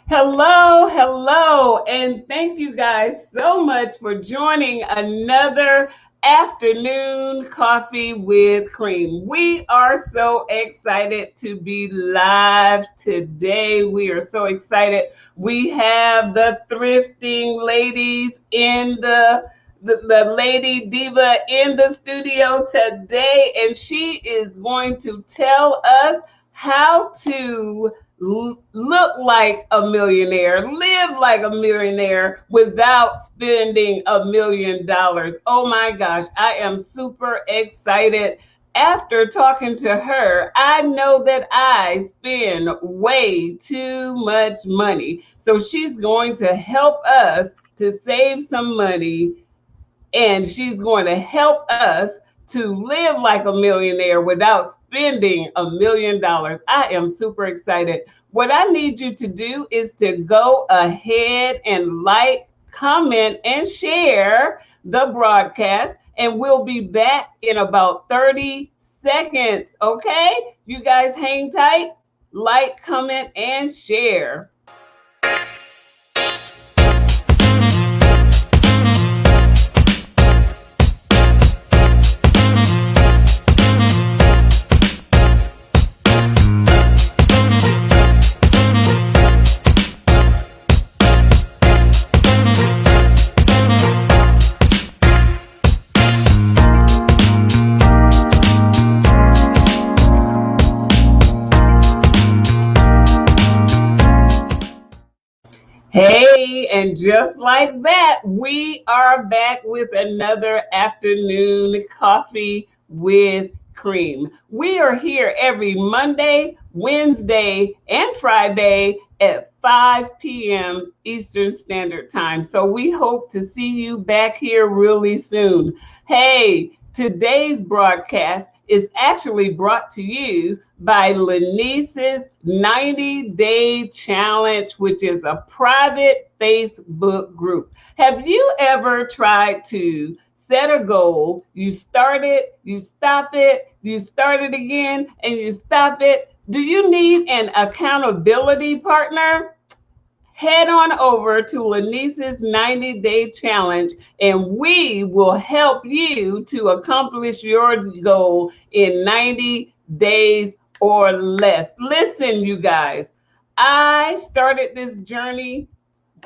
Hello, hello, and thank you guys so much for joining another afternoon coffee with cream. We are so excited to be live today. We are so excited. We have the thrifting ladies in the lady diva in the studio today, and she is going to tell us how to look like a millionaire, live like a millionaire without spending $1 million. Oh my gosh, I am super excited. After talking to her, I know that I spend way too much money. So she's going to help us to save some money, and she's going to help us to live like a millionaire without spending $1 million. I am super excited. What I need you to do is to go ahead and like, comment, and share the broadcast, and we'll be back in about 30 seconds. Okay? You guys hang tight, like, comment, and share. Hey, and just like that, we are back with another afternoon coffee with cream. We are here every Monday, Wednesday, and Friday at 5 p.m. Eastern Standard Time. So we hope to see you back here really soon. Hey, today's broadcast is actually brought to you by Lenice's 90-Day Challenge, which is a private Facebook group. Have you ever tried to set a goal? You start it, you stop it, you start it again, and you stop it. Do you need an accountability partner? Head on over to Lenice's 90-Day Challenge, and we will help you to accomplish your goal in 90 days or less. Listen, you guys, I started this journey.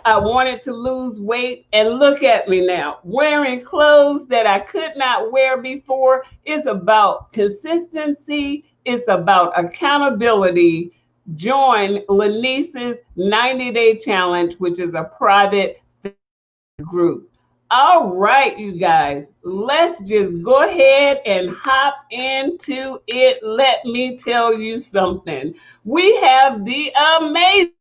I wanted to lose weight, and look at me now, wearing clothes that I could not wear before. It's about consistency, it's about accountability. Join Lenice's 90-Day Challenge, which is a private group. All right, you guys, let's just go ahead and hop into it. Let me tell you something. We have the amazing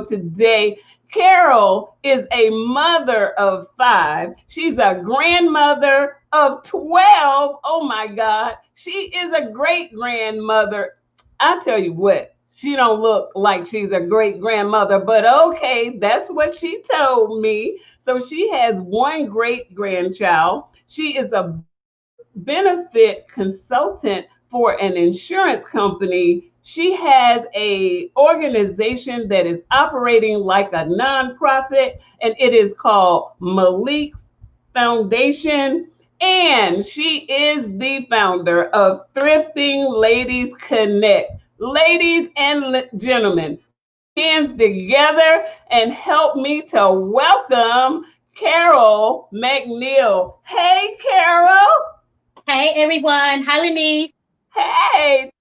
today. Carol is a mother of 5. She's a grandmother of 12. Oh my God. She is a great grandmother. I tell you what, she don't look like she's a great grandmother, but okay, that's what she told me. So she has one great grandchild. She is a benefit consultant for an insurance company. She has a organization that is operating like a nonprofit, and it is called Malik's Foundation. And she is the founder of Thrifting Ladies Connect. Ladies and gentlemen, hands together and help me to welcome Carol McNeil. Hey, Carol. Hey everyone, hi Lenise. Hey,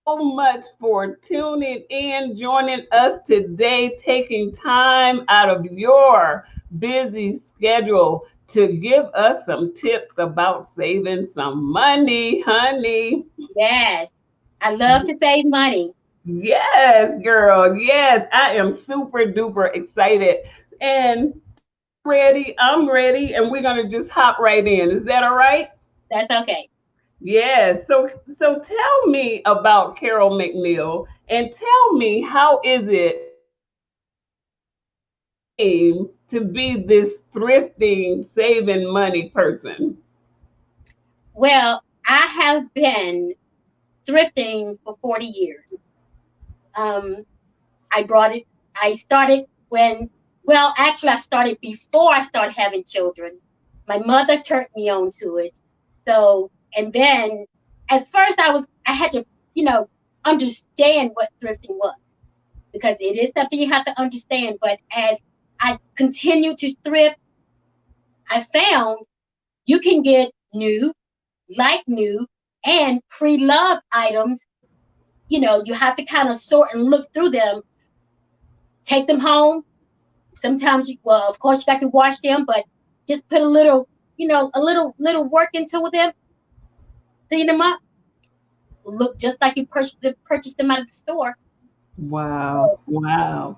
so much for tuning in, joining us today, taking time out of your busy schedule to give us some tips about saving some money, honey. Yes, I love to save money. Yes, girl. Yes, I am super duper excited and ready. I'm ready, and we're going to just hop right in. Is that all right? That's okay. Yes. So tell me about Carol McNeil, and tell me, how is it to be this thrifting, saving money person? Well, I have been thrifting for 40 years. I brought it. I started actually, I started before I started having children. My mother turned me on to it. So, and then at first I had to, understand what thrifting was, because it is something you have to understand. But as I continued to thrift, I found you can get new, like new, and pre-loved items. You have to kind of sort and look through them, take them home. Sometimes, of course, you got to wash them, but just put a little, a little work into them, clean them up, look just like you purchased them out of the store. Wow. So, Wow.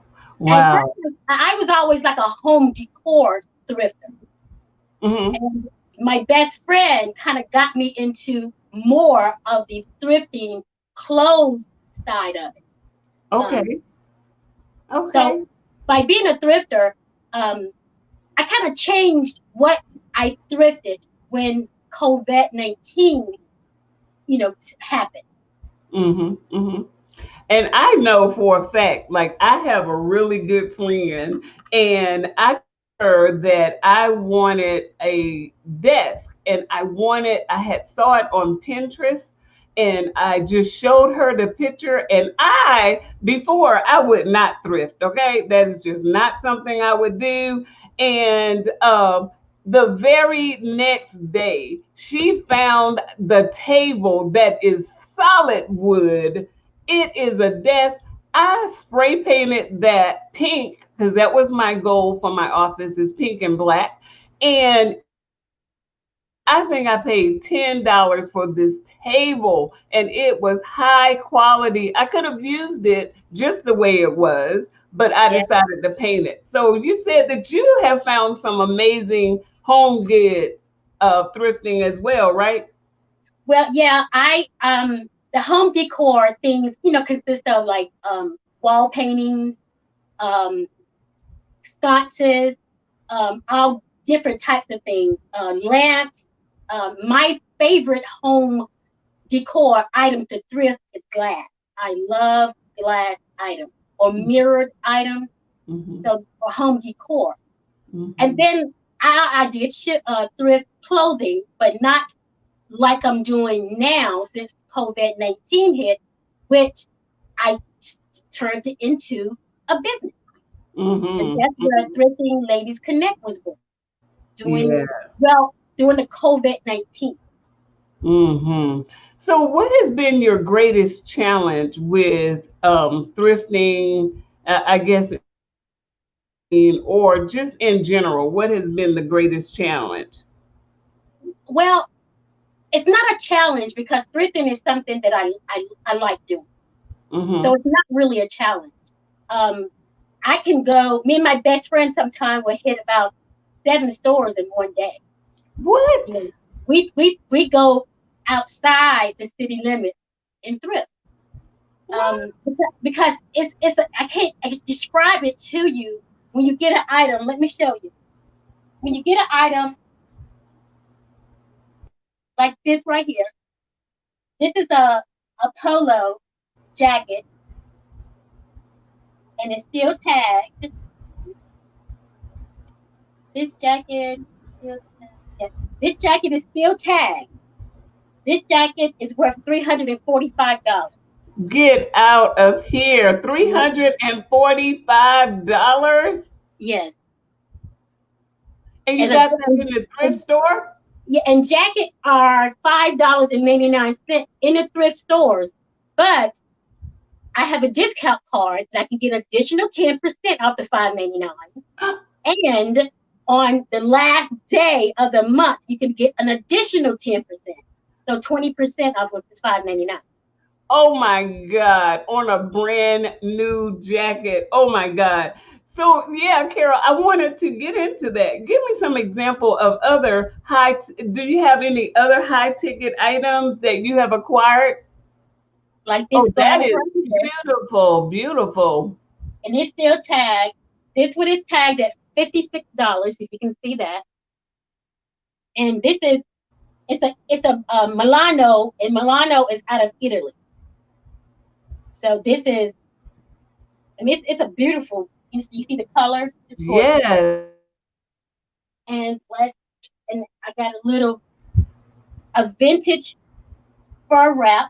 at first, Wow. I was always like a home decor thrifter. Hmm. And my best friend kind of got me into more of the thrifting clothes side of it. Um, Okay. so Okay. by being a thrifter, um, I kind of changed what I thrifted when COVID-19, happened. Hmm. Hmm. And I know for a fact, like I have a really good friend, and I told her that I wanted a desk, and I had saw it on Pinterest, and I just showed her the picture. And before, I would not thrift. Okay, that is just not something I would do. And the very next day, she found the table that is solid wood. It is a desk. I spray painted that pink because that was my goal for my office is pink and black. And I think I paid $10 for this table, and it was high quality. I could have used it just the way it was, but I Yeah. decided to paint it. So you said that you have found some amazing home goods thrifting as well, right? Well, yeah, the home decor things, consist of like wall paintings, um, sconces, all different types of things, lamps. My favorite home decor item to thrift is glass. I love glass items or mirrored items. Mm-hmm. So for home decor, and Mm-hmm. then I did thrift clothing, but not like I'm doing now since COVID-19 hit, which I turned it into a business. And Mm-hmm. that's where Mm-hmm. Thrifting Ladies Connect was born, Yeah. during the COVID-19. Hmm. So, what has been your greatest challenge with thrifting? I guess, or just in general, what has been the greatest challenge? Well, it's not a challenge because thrifting is something that I like doing. So Hmm. it's not really a challenge. Um, I can go, me and my best friend sometime will hit about 7 stores in one day. You know, What? we go outside the city limit and thrift. What? Because I can't describe it to you. When you get an item, let me show you. When you get an item like this right here, this is a polo jacket, and it's still tagged. This jacket, still tagged. Yeah. This jacket is still tagged. This jacket is worth $345. Get out of here! $345, Yes, and you and got that in the thrift store? yeah, and jackets are $5.99 in the thrift stores, but I have a discount card that I can get an additional 10% off the $5.99. And on the last day of the month, you can get an additional 10%. So 20% off of the $5.99. Oh my God, on a brand new jacket. Oh my God. So yeah, Carol, I wanted to get into that. Give me some example of other do you have any other high ticket items that you have acquired? Like this Oh, that glass is right here. beautiful, beautiful. And it's still tagged. This one is tagged at $56, if you can see that. And this is it's a Milano, and Milano is out of Italy. So this is And it's a beautiful. You see the colors. It's gorgeous. Yes. And I got a vintage fur wrap.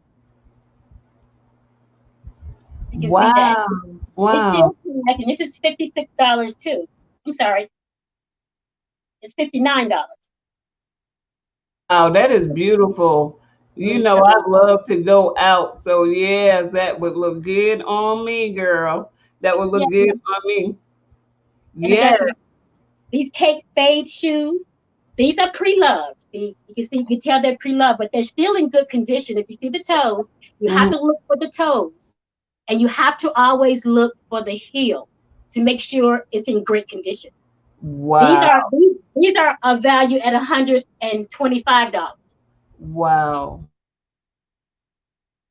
You can see that. Wow. It's Wow. still like, and this is $56 too. I'm sorry, it's $59. Wow, that is beautiful. Let You me know, turn. I love to go out. So, yes, that would look good on me, girl. That would Yeah, look good on me. and I got Yes. these Kate Spade shoes. These are pre-loved. You can tell they're pre-loved, but they're still in good condition. If you see the toes, you have Mhm. to look for the toes, and you have to always look for the heel to make sure it's in great condition. These Wow. are these are of value at $125. Wow.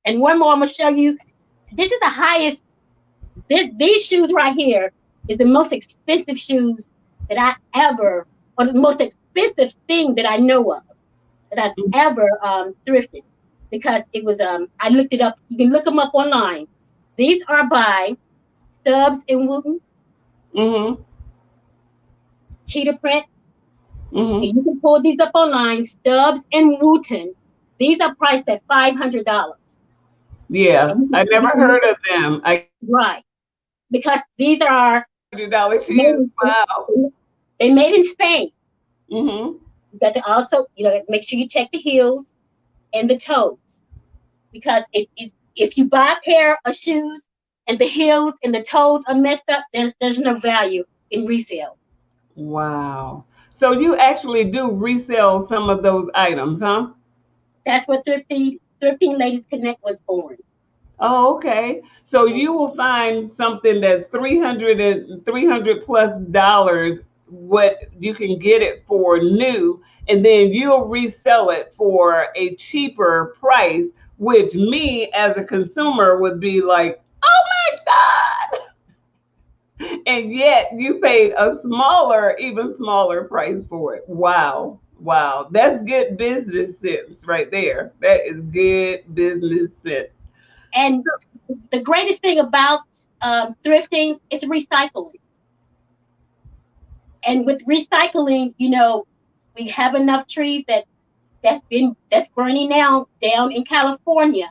And one more, I'm gonna show you. This is the highest. These shoes right here is the most expensive shoes that I ever, or the most expensive thing that I know of that I've ever thrifted, because it was I looked it up. You can look them up online. These are by Stubbs and Wooten, Mm-hmm. cheetah print, Mm-hmm. and you can pull these up online. Stubbs and Wooten. These are priced at $500. Yeah. And I never you can look heard of them. I right, because these are $100 made shoes. Wow. they made in Spain. Mm-hmm. You got to also, make sure you check the heels and the toes, because if you buy a pair of shoes and the heels and the toes are messed up, there's no value in resale. Wow. So you actually do resell some of those items, huh? That's what Thrifting Ladies Connect was born. Oh, okay. So you will find something that's 300 plus dollars, what you can get it for new, and then you'll resell it for a cheaper price, which me as a consumer would be like, oh my God. And yet you paid a smaller, even smaller price for it. Wow. Wow. That's good business sense right there. That is good business sense. And the greatest thing about thrifting is recycling. And with recycling, we have enough trees that's burning now down in California.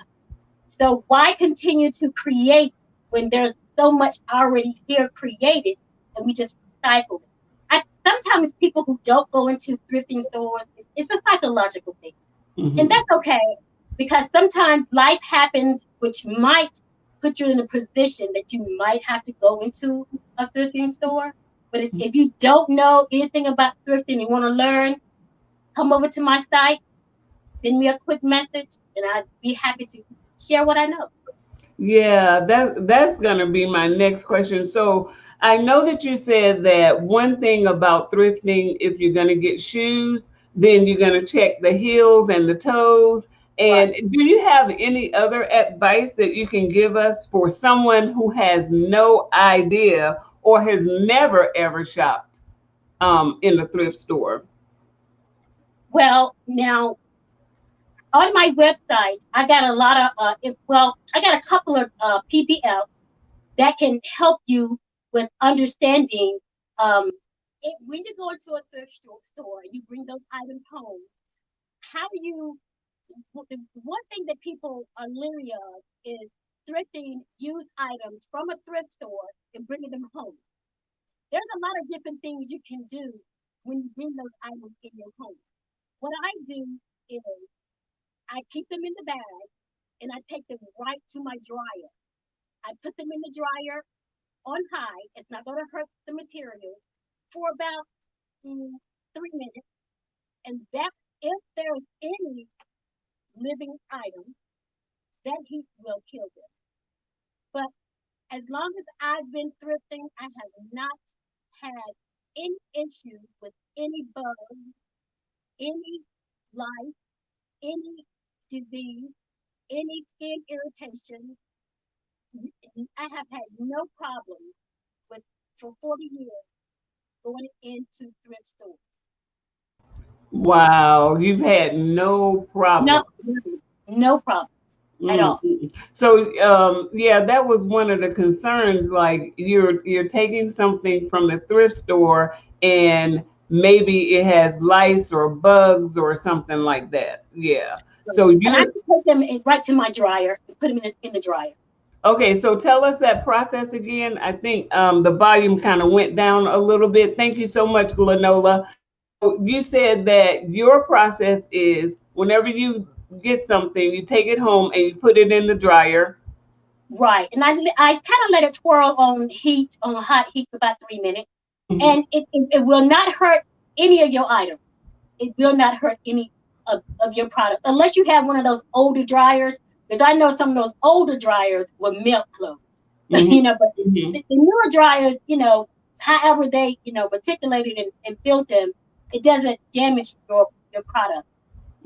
So why continue to create when there's so much already here created and we just recycle it? Sometimes people who don't go into thrifting stores, it's a psychological thing. And Mhm. that's okay, because sometimes life happens which might put you in a position that you might have to go into a thrifting store. But if you don't know anything about thrifting and want to learn, come over to my site, send me a quick message, and I'd be happy to share what I know. Yeah, that's gonna be my next question. So I know that you said that one thing about thrifting, if you're gonna get shoes, then you're gonna check the heels and the toes. Right. And do you have any other advice that you can give us for someone who has no idea or has never ever shopped in the thrift store? Well, now on my website, I got a lot of, I got a couple of PDFs that can help you with understanding. When you go into a thrift store, you bring those items home. How do you? The one thing that people are leery of is thrifting used items from a thrift store and bringing them home. There's a lot of different things you can do when you bring those items in your home. What I do is I keep them in the bag and I take them right to my dryer. I put them in the dryer on high. It's not going to hurt the material for about 3 minutes. And that, if there's any living item, that heat will kill them. But as long as I've been thrifting, I have not had any issues with any bugs, any lice, any disease, any skin irritation. I have had no problem with for 40 years going into thrift stores. Wow, you've had no No, problem. no problem. at all. So yeah, that was one of the concerns. Like you're taking something from the thrift store and maybe it has lice or bugs or something like that. Yeah. So And I you can put them right to my dryer and put them in the dryer. okay? So tell us that process again. I think the volume kind of went down a little bit. Thank you so much, Glenola. You said that your process is whenever you get something, you take it home and you put it in the dryer. Right. And I kind of let it twirl on hot heat for about 3 minutes. Mhm. And it will not hurt any of your items. It will not hurt any of your product unless you have one of those older dryers. Because I know some of those older dryers will melt clothes. Mhm. But Mhm. the newer dryers, however they, manipulated and built them, it doesn't damage your product.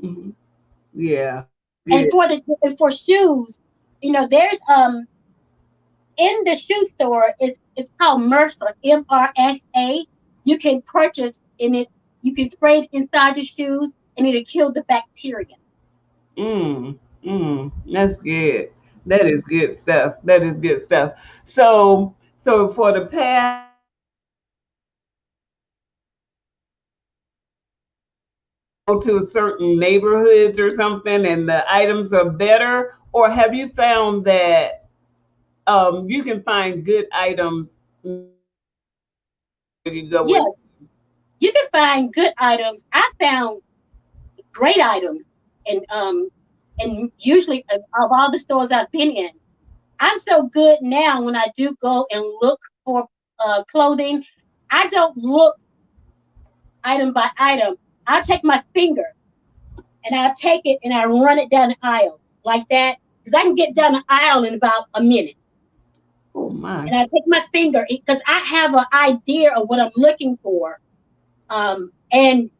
Mhm. Yeah. And Good. for shoes, there's in the shoe store, it's called MRSA, MRSA. You can purchase in it, you can spray it inside your shoes and it'll kill the bacteria. Mm. Mm. That's good. That is good stuff. That is good stuff. So for the past go to certain neighborhoods or something and the items are better, or have you found that you can find good items where you go Yeah, with? you can find good items. I found great items, and usually of all the stores I've been in, I'm so good now when I do go and look for clothing. I don't look item by item. I take my finger and I take it and I run it down the aisle like that because I can get down the aisle in about a minute. Oh my. And I take my finger because I have an idea of what I'm looking for. And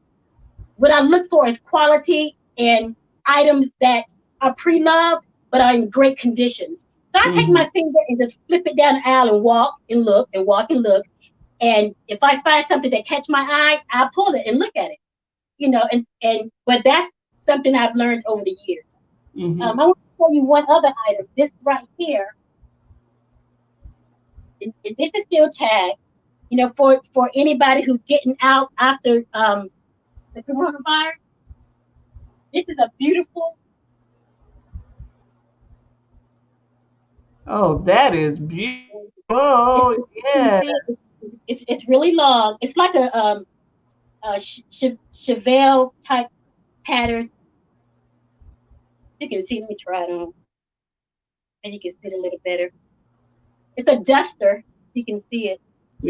what I look for is quality and items that are pre-loved but are in great conditions. So I take Hmm. my finger and just flip it down the aisle and walk and look and walk and look. And if I find something that catch my eye, I pull it and look at it. But that's something I've learned over the years. Hmm. I want to show you one other item. This right here, and this is still tagged. For anybody who's getting out after the coronavirus, this is a beautiful. Oh, that is beautiful. It's Oh, yeah. it's really long. It's like a Chevelle type pattern. You can see. Let me try it on, and you can see it a little better. It's a duster. You can see it.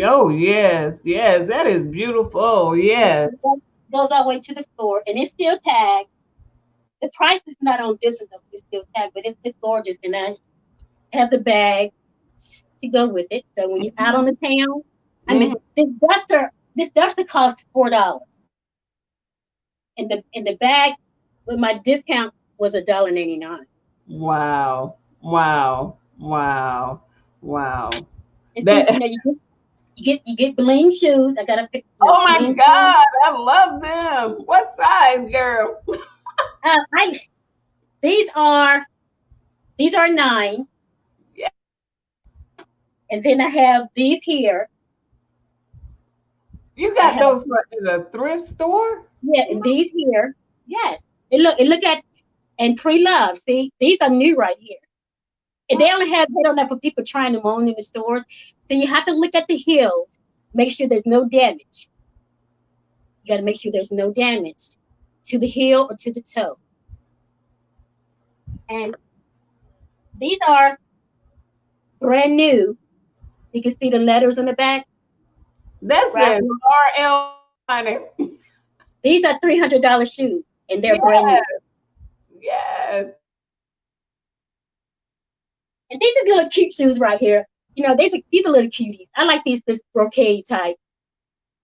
Oh, yes. Yes, that is beautiful. Yes. It goes all the way to the floor, and it's still tagged. The price is not on this one, though. It's still tagged, but it's gorgeous, and I have the bag to go with it. So when you're out on the town, I mean, Mhm. this duster costs $4, and the bag with my discount was $1.99. Wow. Wow. Wow. Wow. And see, That you get bling shoes. I gotta pick oh my bling shoes. God, I love them. What size, girl? I these are these are 9, Yeah. and then I have these here. You I got have those in a thrift store? Yeah, and these here. Yes, and look at and pre-love. See, these are new right here. And they don't have for people trying them on in the stores. So you have to look at the heels, make sure there's no damage. You got to make sure there's no damage to the heel or to the toe. And these are brand new. You can see the letters on the back. That Right. says RL on it. These are $300 shoes, and they're brand Yes, new. yes. And these are little cute shoes right here. These are little cuties. I like this brocade type.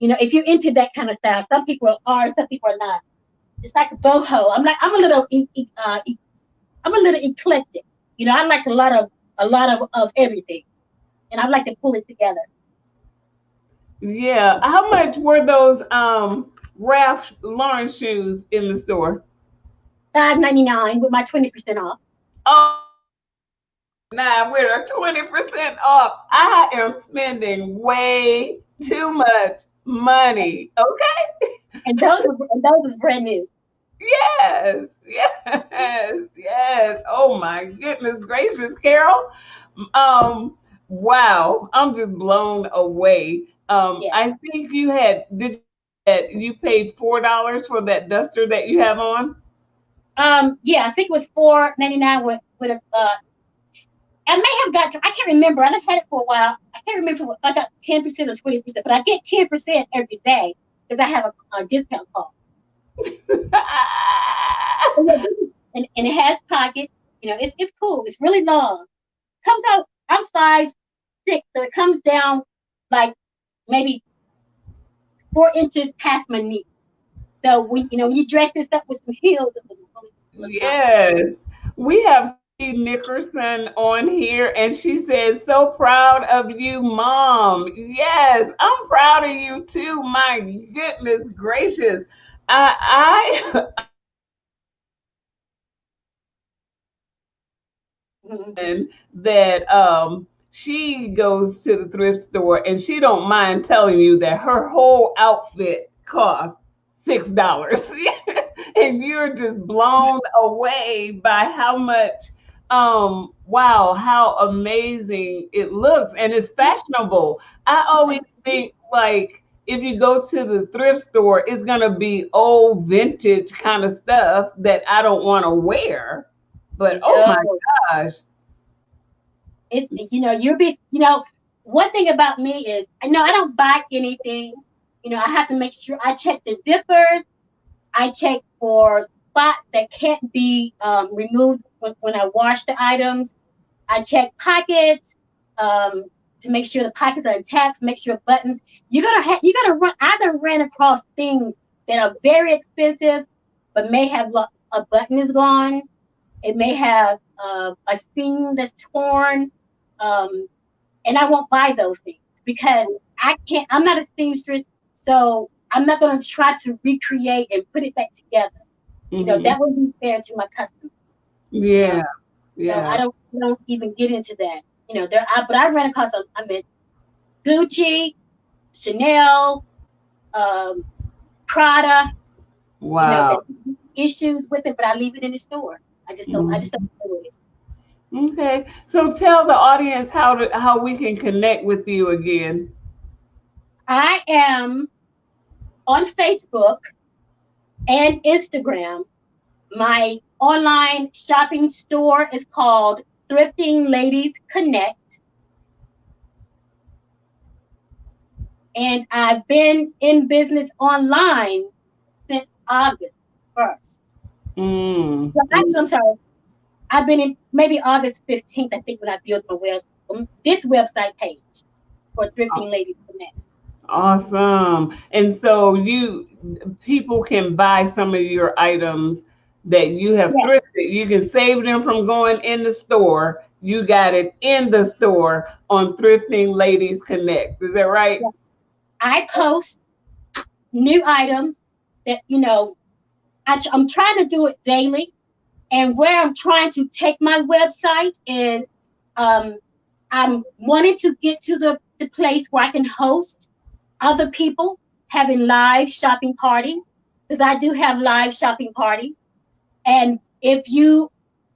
If you're into that kind of style, some people are, some people are not. It's like a boho. I'm a little I'm a little eclectic. I like a lot of everything, and I like to pull it together. Yeah. How much were those Ralph Lauren shoes in the store? $5.99 with my 20% off. Oh, now with a 20% off. I am spending way too much money. Okay. And those is brand new. Yes, yes, yes. Oh my goodness gracious, Carol. Um, wow, I'm just blown away. Yeah. I think you had did that you paid $4 for that duster that you have on? Yeah, I think it was $4.99 with a I may have got I can't remember. I've had it for a while. I can't remember if I got 10% or 20%, but I get 10% every day because I have a discount card. And it has pockets. It's cool. It's really long. Comes out. I'm 5'6", so it comes down like maybe 4 inches past my knee. So when you dress this up with some heels, it look nice. Yes, we have Steve Nickerson on here, and she says, "So proud of you, Mom." Yes, I'm proud of you too. My goodness gracious, I that she goes to the thrift store and she don't mind telling you that her whole outfit costs $6. And you're just blown away by how much wow, how amazing it looks, and it's fashionable. I always think like if you go to the thrift store, it's gonna be old vintage kind of stuff that I don't want to wear. But oh my No, gosh. one thing about me is I don't buy anything. I have to make sure I check the zippers. I check for spots that can't be removed when I wash the items. I check pockets to make sure the pockets are intact. Make sure buttons. You gotta run. I done ran across things that are very expensive, but may have a button is gone. It may have a seam that's torn, and I won't buy those things because I can't. I'm not a seamstress, so I'm not going to try to recreate and put it back together. Hmm. That wouldn't be fair to my customer. You Yeah, know, so yeah. I don't even get into that. But I ran across Gucci, Chanel, um, Prada. Wow. That issues with it, but I leave it in the store. I just don't. I just don't Mhm. deal with it. Okay. So tell the audience how we can connect with you again. I am on Facebook and Instagram. My online shopping store is called Thrifting Ladies Connect, and I've been in business online since August 1st. Mm. Well, actually, I'm sorry. I've been in maybe August 15th, I think, when I built this website page for Thrifting Ladies Connect. Awesome. And so people can buy some of your items that you have Yeah, thrifted. You can save them from going in the store. You got it in the store on Thrifting Ladies Connect. Is that right? yeah. I post new items that, I'm trying to do it daily. And where I'm trying to take my website is um, I'm wanting to get to the place where I can host other people having live shopping parties, because I do have live shopping parties. And if you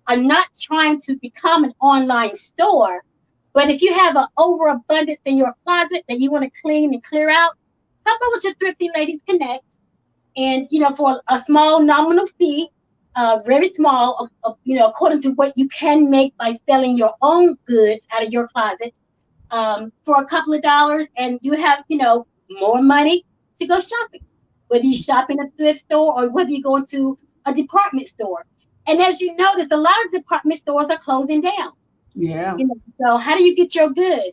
are not trying to become an online store, but if you have an overabundance in your closet that you want to clean and clear out, come over to Thrifty Ladies Connect, and for a small nominal fee, very small, according to what you can make by selling your own goods out of your closet, for a couple of dollars, and you have more money to go shopping, whether you shop in a thrift store or whether you go into a department store. And as you notice, a lot of department stores are closing down. Yeah. So how do you get your goods?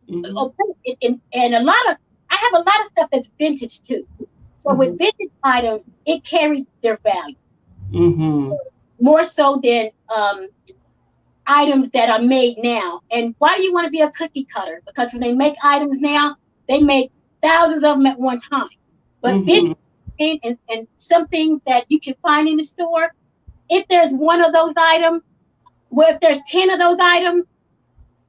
Hmm. Okay, and I have a lot of stuff that's vintage too. So with Hmm. vintage items, it carries their value Hmm. more so than items that are made now. And why do you want to be a cookie cutter? Because when they make items now, they make thousands of them at one time. But Hmm. vintage and some things that you can find in the store, if there's one of those items, Well, if there's 10 of those items,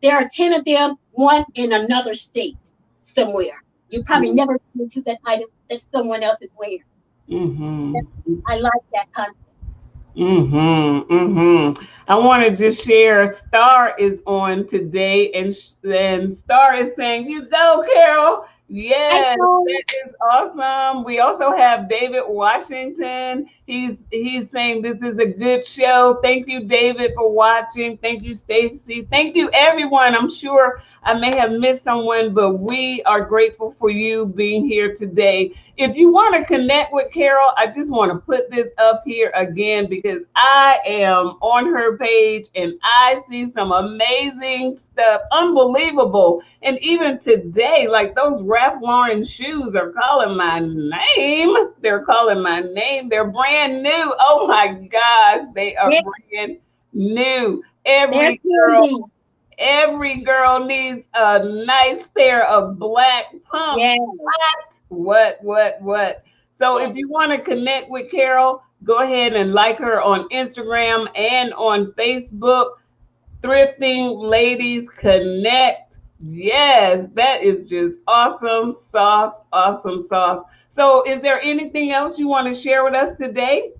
there are 10 of them, one in another state somewhere. You probably never run into that item that someone else is wearing. I like that concept. I want to just share. Star is on today, and then Star is saying, "You go, Carol." I Yes, know. that is awesome. We also have David Washington. He's saying this is a good show. Thank you, David, for watching. Thank you, Stacy. Thank you, everyone. I'm sure I may have missed someone, but we are grateful for you being here today. If you want to connect with Carol, I just want to put this up here again because I am on her page and I see some amazing stuff, unbelievable. And even today, like those Ralph Lauren shoes are calling my name. They're calling my name. They're brand new. Oh my gosh, they are brand new. Every girl needs a nice pair of black pumps. Yeah. What? So if you want to connect with Carol, go ahead and like her on Instagram and on Facebook. Thrifting Ladies Connect. Yes, that is just awesome sauce, awesome sauce. So is there anything else you want to share with us today?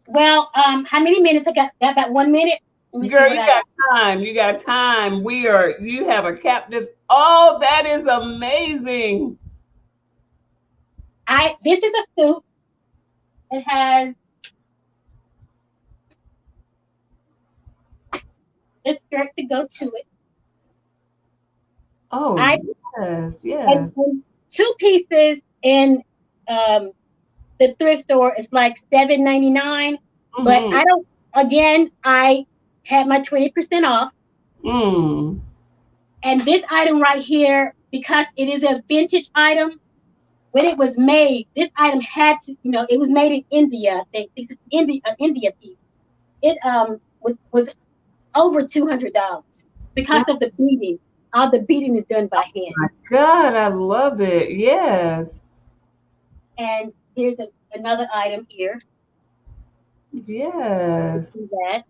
Well, how many minutes? I got about 1 minute. Girl, you got time. You got time. You have a captive. Oh, that is amazing. This is a suit. It has a skirt to go to it. Oh, yes. And 2 pieces in the thrift store is like $7.99. But I don't. Again, I had my 20% off. And this item right here, because it is a vintage item, when it was made, this item had to, it was made in India. I think this is India piece. It was over $200 because of the beading. All the beading is done by hand. Oh my God, I love it. Yes. And here's another item here. Yes. See that?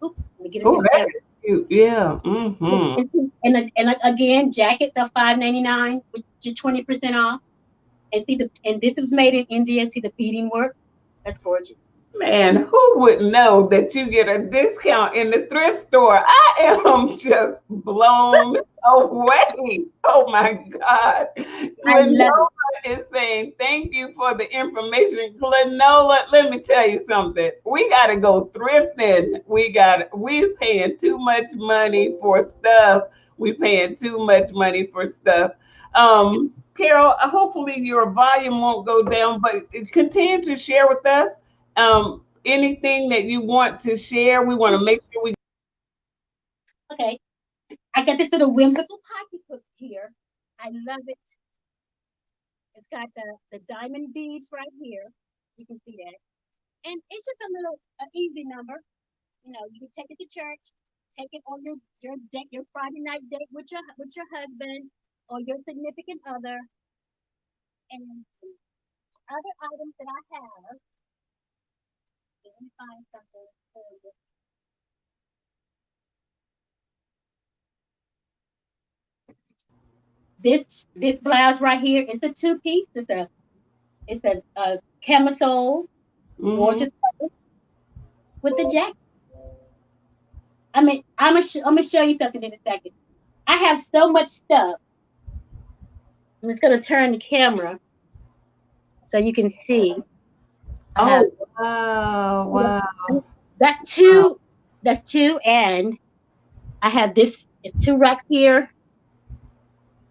Oops, let me get it. Oh, that is cute. Yeah. And again, jackets are $5.99 with your 20% off. And this was made in India. See the beading work? That's gorgeous. Man, who would know that you get a discount in the thrift store? I am just blown away. Oh my God. Glenola is saying, thank you for the information. Glenola, let me tell you something. We got to go thrifting. We're paying too much money for stuff. We're paying too much money for stuff. Carol, hopefully your volume won't go down, but continue to share with us anything that you want to share. We want to make sure we. Okay, I got this little whimsical pocketbook here. I love it. It's got the diamond beads right here. You can see that, and it's just a little easy number. You can take it to church, take it on your Friday night date with your husband or your significant other, and other items that I have. Let me find something for you. This blouse right here is a 2-piece. It's a camisole, gorgeous with the jacket. I mean, I'm gonna show you something in a second. I have so much stuff. I'm just gonna turn the camera so you can see. Wow. That's two. That's 2, and I have this. It's 2 racks here,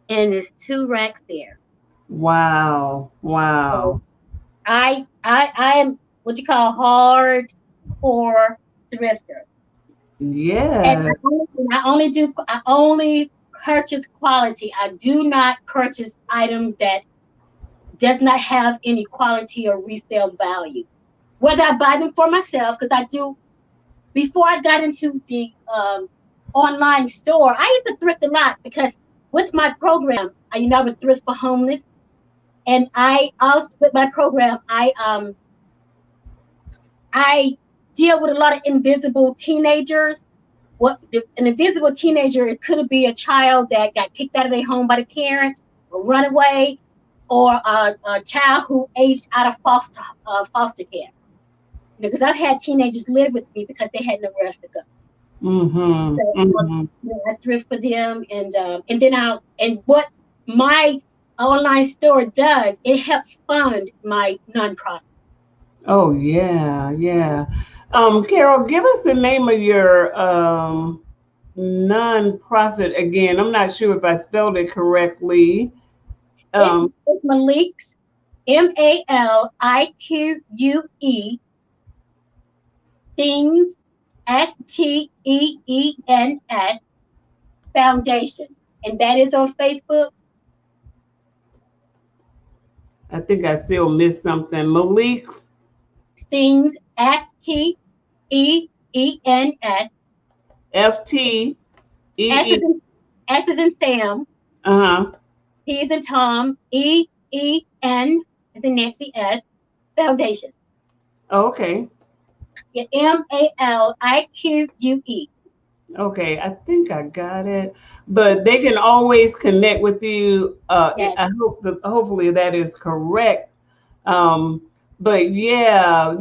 and it's 2 racks there. Wow. So I am what you call hardcore thrifter. Yeah. And I only purchase quality. I do not purchase items that does not have any quality or resale value. Whether I buy them for myself, because I do. Before I got into the online store, I used to thrift a lot because with my program, I would thrift for homeless, and I also with my program, I deal with a lot of invisible teenagers an invisible teenager, it could be a child that got kicked out of their home by the parents, or run away, or a child who aged out of foster care. Because I've had teenagers live with me because they had nowhere else to go. Mm-hmm. So Mm-hmm. I thrift for them, and then what my online store does, it helps fund my nonprofit. Oh yeah, yeah. Carol, give us the name of your non-profit again. I'm not sure if I spelled it correctly. It's, Um, it's Malik's, Malique, Things, STEENS Foundation, and that is on Facebook. I think I still missed something. Malik's Things, STEENS. FT S E is E. in S is in Sam. Uh-huh. T is in Tom. EEN is in Nancy S. Foundation. Okay. Yeah, Malique. Okay, I think I got it. But they can always connect with you. Yes, I hope hopefully that is correct. Um, but yeah,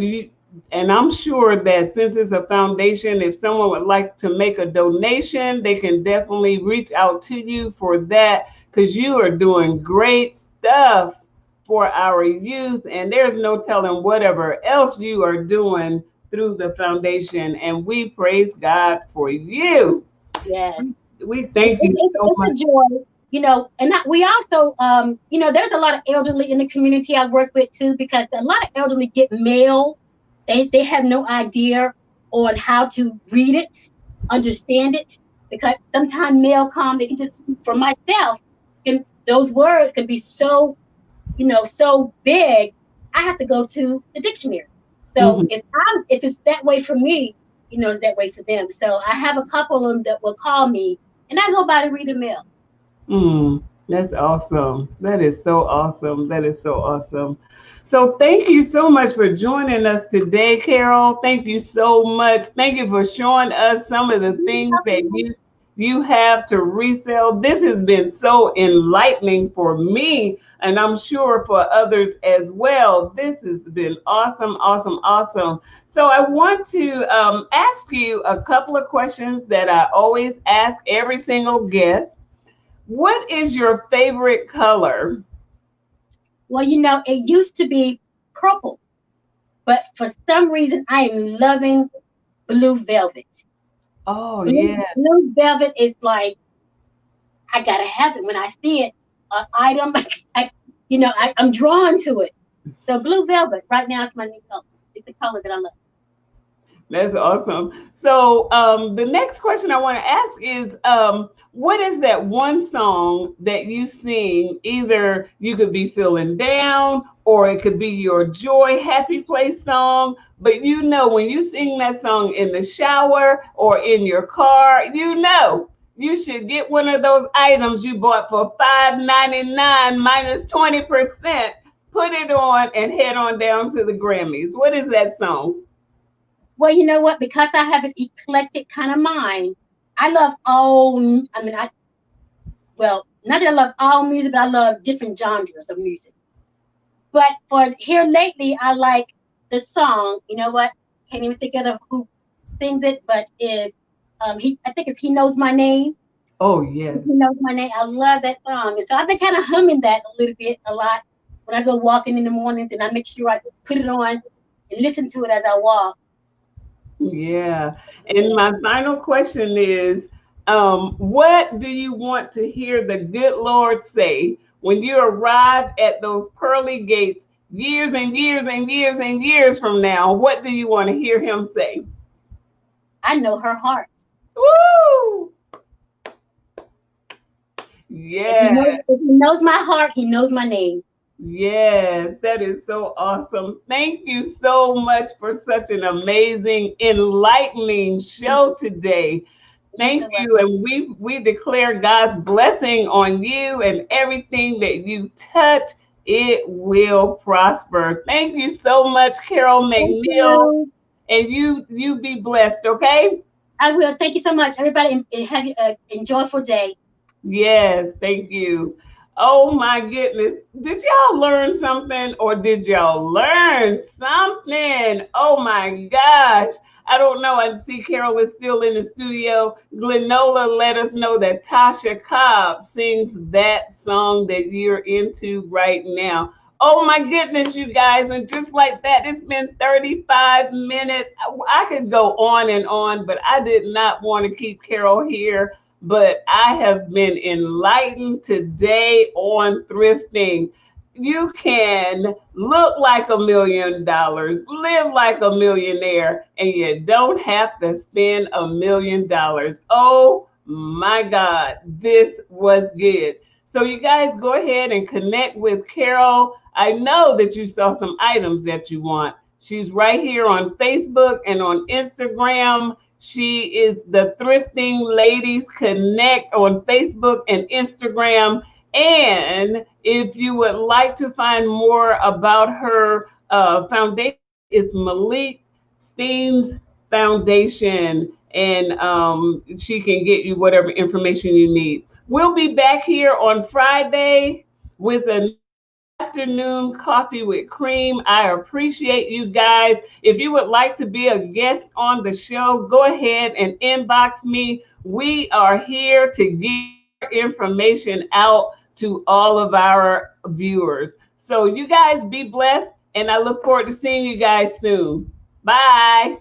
and I'm sure that since it's a foundation, if someone would like to make a donation, they can definitely reach out to you for that because you are doing great stuff for our youth, and there's no telling whatever else you are doing through the foundation. And we praise God for you. yes. We thank you so It's much. a joy, and we also, there's a lot of elderly in the community I work with too, because a lot of elderly get mail. They have no idea on how to read it, understand it, because sometimes mail come, it can just, for myself, those words can be so, so big, I have to go to the dictionary. So Mhm. if it's that way for me, it's that way for them. So I have a couple of them that will call me, and I go by to read the mail. That's awesome. That is so awesome. That is so awesome. So thank you so much for joining us today, Carol. Thank you so much. Thank you for showing us some of the things that you have to resell. This has been so enlightening for me, and I'm sure for others as well. This has been awesome, awesome, awesome. So I want to ask you a couple of questions that I always ask every single guest. What is your favorite color? Well, it used to be purple, but for some reason I am loving blue velvet. Oh, yeah. Blue velvet is like, I gotta have it when I see it. An item, I'm drawn to it. So blue velvet right now is my new color. It's the color that I love. That's awesome. So, the next question I want to ask is, what is that one song that you sing? Either you could be feeling down, or it could be your joy, happy place song. But when you sing that song in the shower or in your car, you should get one of those items you bought for $5.99 minus 20%. Put it on and head on down to the Grammys. What is that song? Well, you know what? Because I have an eclectic kind of mind, I love all. I mean, not that I love all music, but I love different genres of music. But for here lately, I like the song. You know what? Can't even think of who sings it, but is I think it's "He Knows My Name." Oh, He yes. Knows My Name. I love that song, and so I've been kind of humming that a little bit, a lot when I go walking in the mornings, and I make sure I put it on and listen to it as I walk. Yeah. And my final question is, what do you want to hear the good Lord say when you arrive at those pearly gates years and years and years and years from now? What do you want to hear him say? I know her heart. Woo! If he Yeah. knows, if he knows my heart, he knows my name. Yes, that is so awesome. Thank you so much for such an amazing, enlightening show today. You're Thank so you. welcome. And we declare God's blessing on you, and everything that you touch, it will prosper. Thank you so much, Carol Thank McNeil. you. And you be blessed, okay? I will. Thank you so much, everybody. Have a enjoyable day. Yes, thank you. Oh my goodness. Did y'all learn something or did y'all learn something? Oh my gosh. I don't know. I see Carol is still in the studio. Glenola let us know that Tasha Cobb sings that song that you're into right now. Oh my goodness, you guys. And just like that, it's been 35 minutes. I could go on, but I did not want to keep Carol here, but I have been enlightened today on thrifting. You can look like $1 million, live like a millionaire, and you don't have to spend $1 million. Oh my God, this was good. So, you guys go ahead and connect with Carol. I know that you saw some items that you want. She's right here on Facebook and on Instagram. She is the Thrifting Ladies Connect on Facebook and Instagram. And if you would like to find more about her foundation, it's Malik Steen's Foundation. And she can get you whatever information you need. We'll be back here on Friday with another afternoon coffee with cream. I appreciate you guys. If you would like to be a guest on the show, go ahead and inbox me. We are here to get information out to all of our viewers. So you guys be blessed, and I look forward to seeing you guys soon. Bye.